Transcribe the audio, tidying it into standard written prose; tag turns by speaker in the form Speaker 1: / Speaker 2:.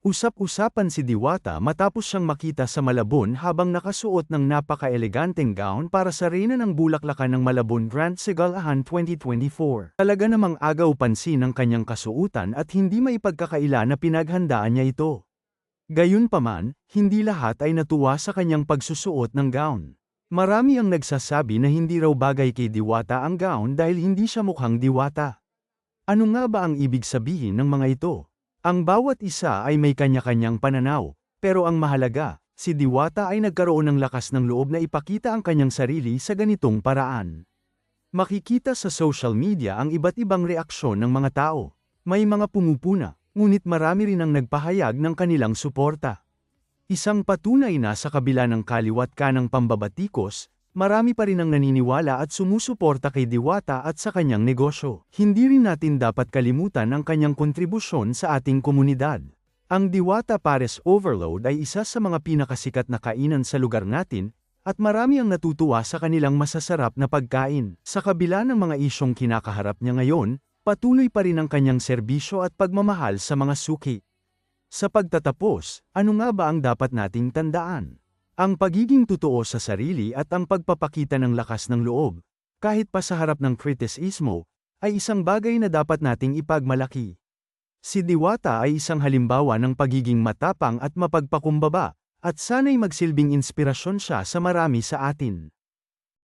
Speaker 1: Usap-usapan si Diwata matapos siyang makita sa Malabon habang nakasuot ng napaka-eleganteng gown para sa Reyna ng Bulaklakan ng Malabon Grand Sigalahan 2024. Talaga namang agaw pansin ang kanyang kasuotan at hindi maipagkakaila na pinaghandaan niya ito. Gayunpaman, hindi lahat ay natuwa sa kanyang pagsusuot ng gown. Marami ang nagsasabi na hindi raw bagay kay Diwata ang gown dahil hindi siya mukhang diwata. Ano nga ba ang ibig sabihin ng mga ito? Ang bawat isa ay may kanya-kanyang pananaw, pero ang mahalaga, si Diwata ay nagkaroon ng lakas ng loob na ipakita ang kanyang sarili sa ganitong paraan. Makikita sa social media ang iba't ibang reaksyon ng mga tao. May mga pumupuna, ngunit marami rin ang nagpahayag ng kanilang suporta. Isang patunay na sa kabila ng kaliwat kanang pambabatikos, marami pa rin ang naniniwala at sumusuporta kay Diwata at sa kanyang negosyo. Hindi rin natin dapat kalimutan ang kanyang kontribusyon sa ating komunidad. Ang Diwata Pares Overload ay isa sa mga pinakasikat na kainan sa lugar natin, at marami ang natutuwa sa kanilang masasarap na pagkain. Sa kabila ng mga isyong kinakaharap niya ngayon, patuloy pa rin ang kanyang serbisyo at pagmamahal sa mga suki. Sa pagtatapos, ano nga ba ang dapat nating tandaan? Ang pagiging totoo sa sarili at ang pagpapakita ng lakas ng loob, kahit pa sa harap ng kritisismo, ay isang bagay na dapat nating ipagmalaki. Si Diwata ay isang halimbawa ng pagiging matapang at mapagpakumbaba, at sana'y magsilbing inspirasyon siya sa marami sa atin.